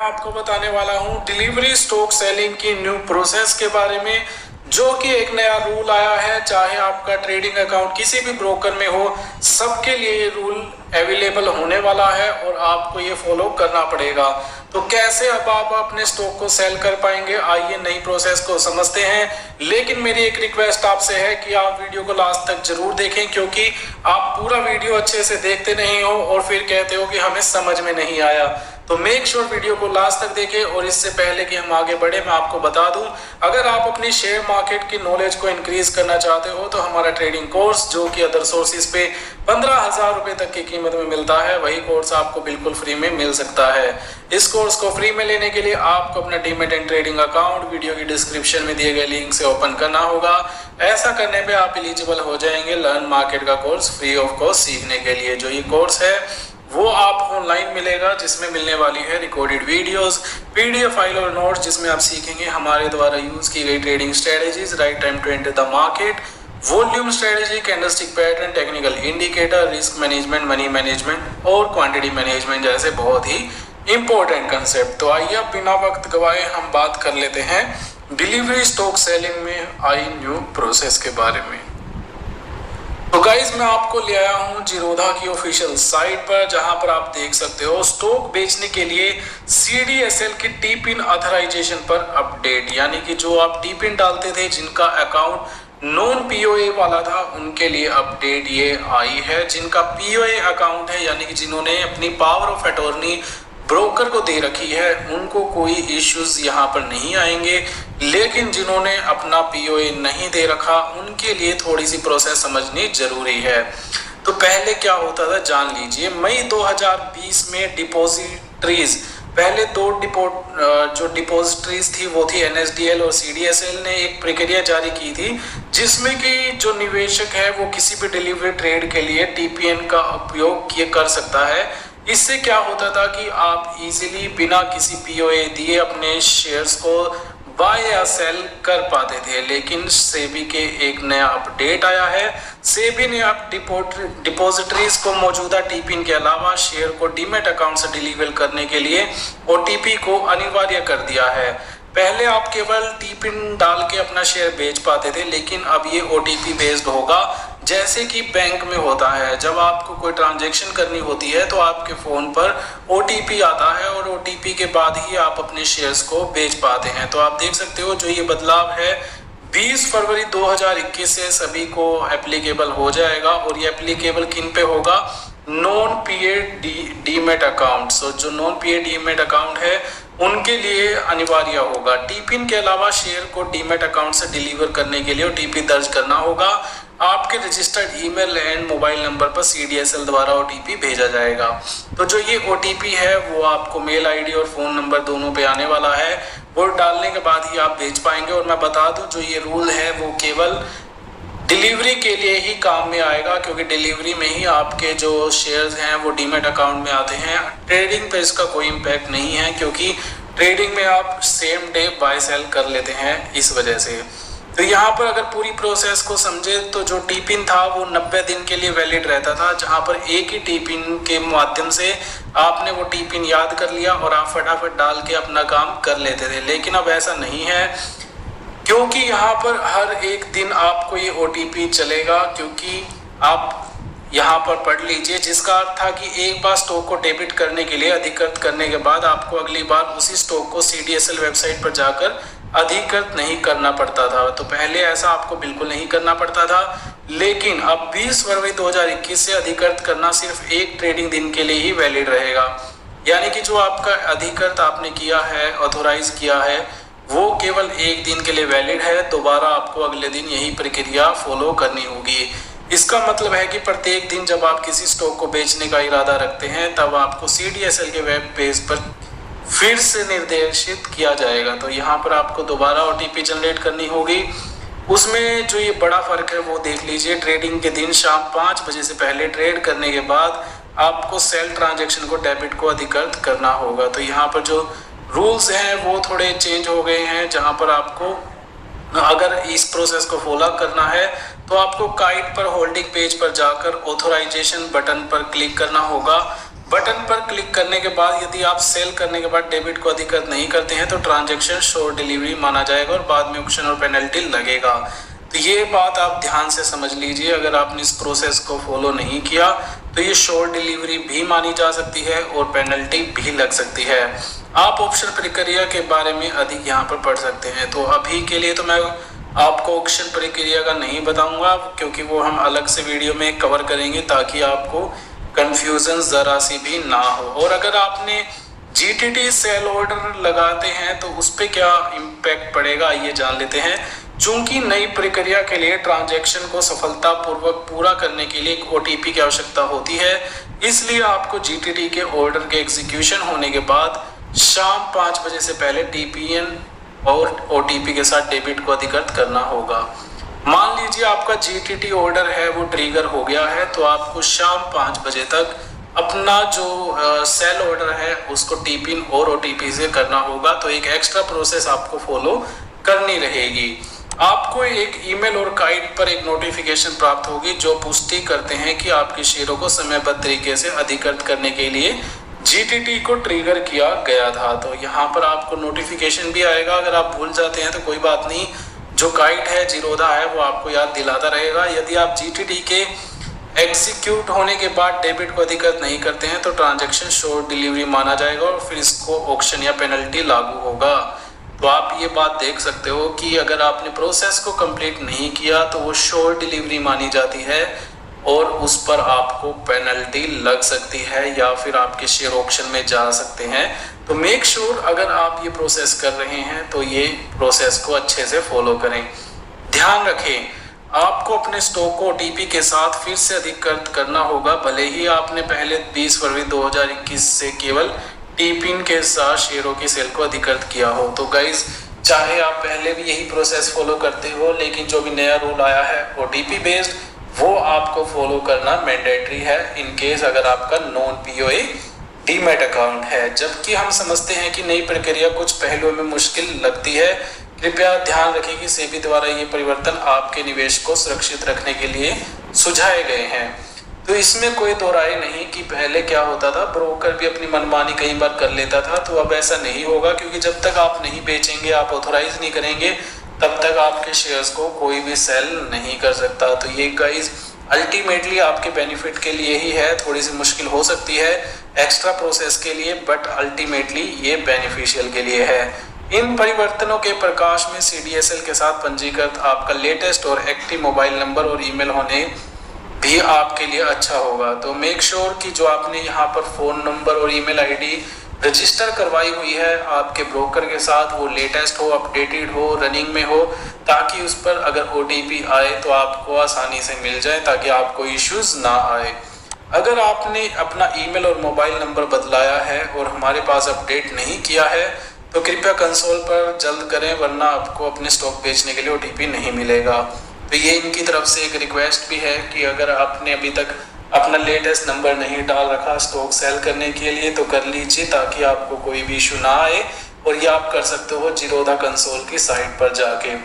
आपको बताने वाला हूं डिलीवरी स्टॉक सेलिंग की न्यू प्रोसेस के बारे में, जो कि एक नया रूल आया है। चाहे आपका ट्रेडिंग अकाउंट किसी भी ब्रोकर में हो, सबके लिए ये रूल अवेलेबल होने वाला है और आपको ये फॉलो करना पड़ेगा। तो कैसे अब आप अपने स्टॉक को सेल कर पाएंगे, आइए नई प्रोसेस को समझते हैं। लेकिन मेरी एक रिक्वेस्ट आपसे है कि आप वीडियो को लास्ट तक जरूर देखें, क्योंकि आप पूरा वीडियो अच्छे से देखते नहीं हो और फिर कहते हो कि हमें समझ में नहीं आया। तो मेक श्योर वीडियो को लास्ट तक देखें। और इससे पहले कि हम आगे बढ़े, मैं आपको बता दूं, अगर आप अपनी शेयर मार्केट की नॉलेज को इंक्रीज करना चाहते हो तो हमारा ट्रेडिंग कोर्स, जो कि अदर सोर्सेज पे 15,000 रुपए तक की कीमत में मिलता है, वही कोर्स आपको बिल्कुल फ्री में मिल सकता है। इस कोर्स को फ्री में लेने के लिए आपको अपना demat and trading account video की डिस्क्रिप्शन में दिए गए लिंक से ओपन करना होगा। ऐसा करने पे आप एलिजिबल हो जाएंगे लर्न मार्केट का कोर्स फ्री ऑफ कॉस्ट सीखने के लिए। जो ये कोर्स है वो आपको ऑनलाइन मिलेगा, जिसमें मिलने वाली है रिकॉर्डेड वीडियोस, पीडीएफ फाइल और नोट्स, जिसमें आप सीखेंगे हमारे द्वारा यूज की गई trading strategies, right time to enter the market, volume strategy, candlestick pattern, technical indicator, risk management, money management और क्वांटिटी मैनेजमेंट जैसे बहुत ही इंपॉर्टेंट कंसेप्ट। तो आइए अब बिना वक्त गवाए हम बात कर लेते हैं डिलीवरी स्टॉक सेलिंग में आई न्यू प्रोसेस के बारे में। तो गाइज मैं आपको ले आया हूं जीरोधा की ऑफिशियल साइट पर, जहां पर आप देख सकते हो स्टॉक बेचने के लिए CDSL की टी पिन ऑथराइजेशन पर अपडेट। यानी कि जो आप टी पिन डालते थे, जिनका अकाउंट नॉन POA वाला था, उनके लिए अपडेट ये आई है। जिनका POA अकाउंट है, यानी कि जिन्होंने अपनी पावर ऑफ अटॉर्नी ब्रोकर को दे रखी है, उनको कोई इश्यूज यहाँ पर नहीं आएंगे। लेकिन जिन्होंने अपना POA नहीं दे रखा, उनके लिए थोड़ी सी प्रोसेस समझनी जरूरी है। तो पहले क्या होता था जान लीजिए। मई 2020 में डिपॉजिटरीज, पहले दो जो डिपॉजिटरीज थी वो थी NSDL और CDSL ने एक प्रक्रिया जारी की थी, जिसमें कि जो निवेशक है वो किसी भी डिलीवरी ट्रेड के लिए TPN का उपयोग कर सकता है। इससे क्या होता था कि आप इजीली बिना किसी POA दिए अपने शेयर्स को बाय या सेल कर पाते थे। लेकिन सेबी के एक नया अपडेट आया है। सेबी ने अब डिपॉजिटरीज को मौजूदा टीपिन के अलावा शेयर को डीमैट अकाउंट से डिलीवर करने के लिए OTP को अनिवार्य कर दिया है। पहले आप केवल टीपिन डाल के अपना शेयर बेच पाते थे, लेकिन अब ये OTP बेस्ड होगा, जैसे कि बैंक में होता है। जब आपको कोई ट्रांजैक्शन करनी होती है तो आपके फोन पर OTP आता है और OTP के बाद ही आप अपने शेयर्स को बेच पाते हैं। तो आप देख सकते हो जो ये बदलाव है 20 फरवरी 2021 से सभी को एप्लीकेबल हो जाएगा। और ये एप्लीकेबल किन पे होगा? Non PA demat account. जो नॉन PA डीमैट अकाउंट है उनके लिए अनिवार्य होगा। टीपिन के अलावा शेयर को डीमैट अकाउंट से डिलीवर करने के लिए OTP दर्ज करना होगा। आपके registered email and mobile number पर CDSL द्वारा OTP भेजा जाएगा। तो जो ये OTP है वो आपको मेल ID और फोन नंबर दोनों पे आने वाला है। वो डालने के बाद ही आप बेच पाएंगे। और मैं बता दूं, जो ये रूल है वो केवल डिलीवरी के लिए ही काम में आएगा, क्योंकि डिलीवरी में ही आपके जो शेयर्स हैं वो डीमैट अकाउंट में आते हैं। ट्रेडिंग पे इसका कोई इम्पैक्ट नहीं है, क्योंकि ट्रेडिंग में आप सेम डे बाय सेल कर लेते हैं, इस वजह से। तो यहाँ पर अगर पूरी प्रोसेस को समझे तो जो टीपिन था वो 90 दिन के लिए वैलिड रहता था, जहाँ पर एक ही टीपिन के माध्यम से आपने वो टीपिन याद कर लिया और आप फटाफट डाल के अपना काम कर लेते थे। लेकिन अब ऐसा नहीं है, क्योंकि यहाँ पर हर एक दिन आपको ये OTP चलेगा। क्योंकि आप यहाँ पर पढ़ लीजिए, जिसका अर्थ था कि एक बार स्टॉक को डेबिट करने के लिए अधिकृत करने के बाद आपको अगली बार उसी स्टॉक को CDSL वेबसाइट पर जाकर अधिकृत नहीं करना पड़ता था। तो पहले ऐसा आपको बिल्कुल नहीं करना पड़ता था, लेकिन अब 20 फरवरी 2021 से अधिकृत करना सिर्फ एक ट्रेडिंग दिन के लिए ही वैलिड रहेगा। यानी कि जो आपका अधिकृत आपने किया है, ऑथोराइज किया है, वो केवल एक दिन के लिए वैलिड है। दोबारा आपको अगले दिन यही प्रक्रिया फॉलो करनी होगी। इसका मतलब है कि प्रत्येक दिन जब आप किसी स्टॉक को बेचने का इरादा रखते हैं, तब आपको CDSL के वेब पेज पर फिर से निर्देशित किया जाएगा। तो यहाँ पर आपको दोबारा OTP जनरेट करनी होगी। उसमें जो ये बड़ा फर्क है वो देख लीजिए। ट्रेडिंग के दिन शाम 5 बजे से पहले ट्रेड करने के बाद आपको सेल ट्रांजैक्शन को डेबिट को अधिकृत करना होगा। तो यहाँ पर जो रूल्स हैं वो थोड़े चेंज हो गए हैं, जहाँ पर आपको अगर इस प्रोसेस को फॉलो करना है तो आपको काइट पर होल्डिंग पेज पर जाकर ऑथोराइजेशन बटन पर क्लिक करना होगा। बटन पर क्लिक करने के बाद यदि आप सेल करने के बाद डेबिट को अधिकृत नहीं करते हैं तो ट्रांजैक्शन शॉर्ट डिलीवरी माना जाएगा और बाद में ऑक्शन और पेनल्टी लगेगा। तो ये बात आप ध्यान से समझ लीजिए, अगर आपने इस प्रोसेस को फॉलो नहीं किया तो ये शॉर्ट डिलीवरी भी मानी जा सकती है और पेनल्टी भी लग सकती है। आप ऑप्शन प्रक्रिया के बारे में अधिक यहाँ पर पढ़ सकते हैं। तो अभी के लिए तो मैं आपको ऑप्शन प्रक्रिया का नहीं बताऊंगा, क्योंकि वो हम अलग से वीडियो में कवर करेंगे ताकि आपको कंफ्यूजन जरा सी भी ना हो। और अगर आपने जीटीटी सेल ऑर्डर लगाते हैं तो उस पर क्या इम्पैक्ट पड़ेगा ये जान लेते हैं। चूंकि नई प्रक्रिया के लिए ट्रांजैक्शन को सफलतापूर्वक पूरा करने के लिए एक ओटीपी की आवश्यकता होती है, इसलिए आपको जीटीटी के ऑर्डर के एग्जीक्यूशन होने के बाद शाम 5 बजे से पहले टीपीएन और ओटीपी के साथ डेबिट को अधिकृत करना होगा। मान लीजिए आपका जीटीटी ऑर्डर है वो ट्रिगर हो गया है, तो आपको शाम 5 बजे तक अपना जो सेल ऑर्डर है उसको टीपिन और ओटीपी से करना होगा। तो एक एक्स्ट्रा प्रोसेस आपको फॉलो करनी रहेगी। आपको एक ईमेल और काइट पर एक नोटिफिकेशन प्राप्त होगी जो पुष्टि करते हैं कि आपके शेयरों को समयबद्ध तरीके से अधिकृत करने के लिए जीटीटी को ट्रिगर किया गया था। तो यहाँ पर आपको नोटिफिकेशन भी आएगा। अगर आप भूल जाते हैं तो कोई बात नहीं, जो काइट है जीरोधा है वो आपको याद दिलाता रहेगा। यदि आप जीटीटी के एग्जीक्यूट होने के बाद डेबिट को अधिकृत नहीं करते हैं तो ट्रांजैक्शन शॉर्ट डिलीवरी माना जाएगा और फिर इसको ऑक्शन या पेनल्टी लागू होगा। तो आप ये बात देख सकते हो कि अगर आपने प्रोसेस को कंप्लीट नहीं किया तो वो शॉर्ट डिलीवरी मानी जाती है और उस पर आपको पेनल्टी लग सकती है या फिर आपके शेयर ऑक्शन में जा सकते हैं। तो मेक श्योर अगर आप ये प्रोसेस कर रहे हैं तो ये प्रोसेस को अच्छे से फॉलो करें। ध्यान रखें, आपको अपने स्टॉक को ओटीपी के साथ फिर से अधिकृत करना होगा, भले ही आपने पहले 20 फरवरी 2021 से केवल टीपिन के साथ शेयरों की सेल को अधिकृत किया हो। तो गाइज, चाहे आप पहले भी यही प्रोसेस फॉलो करते हो, लेकिन जो भी नया रूल आया है ओटीपी बेस्ड, वो आपको फॉलो करना मैंडेटरी है इन केस अगर आपका नॉन पीओए डीमैट अकाउंट है। जबकि हम समझते हैं कि नई प्रक्रिया कुछ पहलुओं में मुश्किल लगती है, कृपया ध्यान रखें कि सेबी द्वारा ये परिवर्तन आपके निवेश को सुरक्षित रखने के लिए सुझाए गए हैं। तो इसमें कोई दो राय नहीं कि पहले क्या होता था, ब्रोकर भी अपनी मनमानी कई बार कर लेता था। तो अब ऐसा नहीं होगा, क्योंकि जब तक आप नहीं बेचेंगे, आप ऑथोराइज नहीं करेंगे, तब तक आपके शेयर्स को कोई भी सेल नहीं कर सकता। तो ये गाइस अल्टीमेटली आपके बेनिफिट के लिए ही है। थोड़ी सी मुश्किल हो सकती है एक्स्ट्रा प्रोसेस के लिए, बट अल्टीमेटली ये बेनिफिशियल के लिए है। इन परिवर्तनों के प्रकाश में सीडीएसएल के साथ पंजीकृत आपका लेटेस्ट और एक्टिव मोबाइल नंबर और ईमेल होने भी आपके लिए अच्छा होगा। तो मेक श्योर कि जो आपने यहाँ पर फ़ोन नंबर और ईमेल आईडी रजिस्टर करवाई हुई है आपके ब्रोकर के साथ, वो लेटेस्ट हो, अपडेटेड हो, रनिंग में हो, ताकि उस पर अगर ओटीपी आए तो आपको आसानी से मिल जाए, ताकि आपको इश्यूज ना आए। अगर आपने अपना ईमेल और मोबाइल नंबर बदलाया है और हमारे पास अपडेट नहीं किया है तो कृपया कंसोल पर जल्द करें, वरना आपको अपने स्टॉक बेचने के लिए ओटीपी नहीं मिलेगा। तो ये इनकी तरफ से एक रिक्वेस्ट भी है कि अगर आपने अभी तक अपना लेटेस्ट नंबर नहीं डाल रखा स्टॉक सेल करने के लिए तो कर लीजिए, ताकि आपको कोई भी इशू ना आए। और ये आप कर सकते हो जीरोधा कंसोल की साइट पर जाके।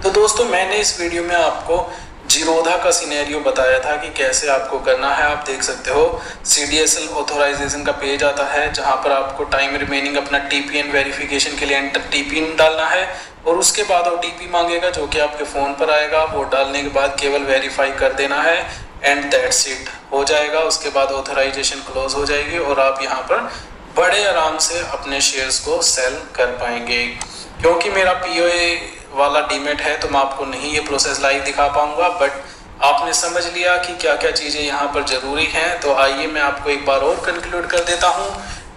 तो दोस्तों, मैंने इस वीडियो में आपको जीरोधा का सिनेरियो बताया था कि कैसे आपको करना है। आप देख सकते हो सीडीएसएल ऑथोराइजेशन का पेज आता है, जहां पर आपको टाइम रिमेनिंग अपना टीपीएन वेरिफिकेशन के लिए एंटर टीपीएन डालना है और उसके बाद ओटीपी मांगेगा जो कि आपके फ़ोन पर आएगा। वो डालने के बाद केवल वेरीफाई कर देना है एंड दैट्स इट, हो जाएगा। उसके बाद ऑथराइजेशन क्लोज हो जाएगी और आप यहाँ पर बड़े आराम से अपने शेयर्स को सेल कर पाएंगे। क्योंकि मेरा पीओए वाला डीमेट है तो मैं आपको नहीं ये प्रोसेस लाइव दिखा पाऊंगा, बट आपने समझ लिया कि क्या क्या चीज़ें यहाँ पर ज़रूरी हैं। तो आइए मैं आपको एक बार और कंक्लूड कर देता हूँ।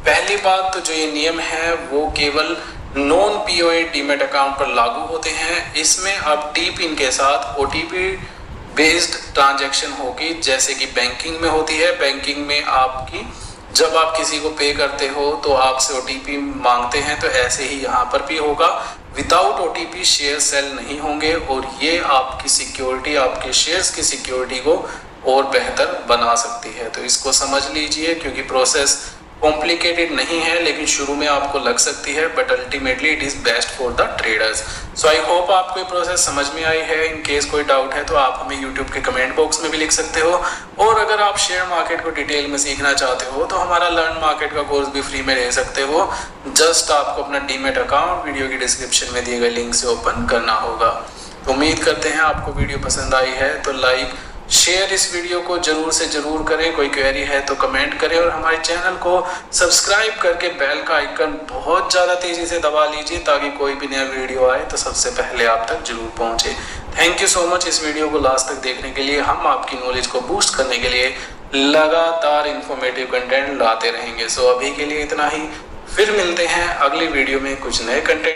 पहली बात तो जो ये नियम है वो केवल नॉन पीओए डीमेट अकाउंट पर लागू होते हैं। इसमें अब टीपिन के साथ ओटीपी बेस्ड ट्रांजैक्शन होगी, जैसे कि बैंकिंग में होती है। बैंकिंग में आपकी जब आप किसी को पे करते हो तो आपसे ओटीपी मांगते हैं, तो ऐसे ही यहाँ पर भी होगा। विदाउट ओटीपी शेयर सेल नहीं होंगे और ये आपकी सिक्योरिटी, आपके शेयर्स की सिक्योरिटी को और बेहतर बना सकती है। तो इसको समझ लीजिए, क्योंकि प्रोसेस कॉम्प्लिकेटेड नहीं है, लेकिन शुरू में आपको लग सकती है, but ultimately it is best for the traders. So I hope आपको ये प्रोसेस समझ में आई है। इन केस कोई डाउट है तो आप हमें यूट्यूब के कमेंट बॉक्स में भी लिख सकते हो, और अगर आप शेयर मार्केट को डिटेल में सीखना चाहते हो तो हमारा लर्न मार्केट का कोर्स भी फ्री में ले सकते हो। जस्ट आपको अपना डीमेट अकाउंट वीडियो की डिस्क्रिप्शन में दिए गए लिंक से ओपन करना होगा। तो उम्मीद करते हैं आपको वीडियो पसंद आई है, तो लाइक शेयर इस वीडियो को जरूर से जरूर करें। कोई क्वेरी है तो कमेंट करें, और हमारे चैनल को सब्सक्राइब करके बेल का आइकन बहुत ज़्यादा तेज़ी से दबा लीजिए, ताकि कोई भी नया वीडियो आए तो सबसे पहले आप तक जरूर पहुंचे। थैंक यू सो मच इस वीडियो को लास्ट तक देखने के लिए। हम आपकी नॉलेज को बूस्ट करने के लिए लगातार इंफॉर्मेटिव कंटेंट लाते रहेंगे। सो अभी के लिए इतना ही, फिर मिलते हैं अगली वीडियो में कुछ नए कंटेंट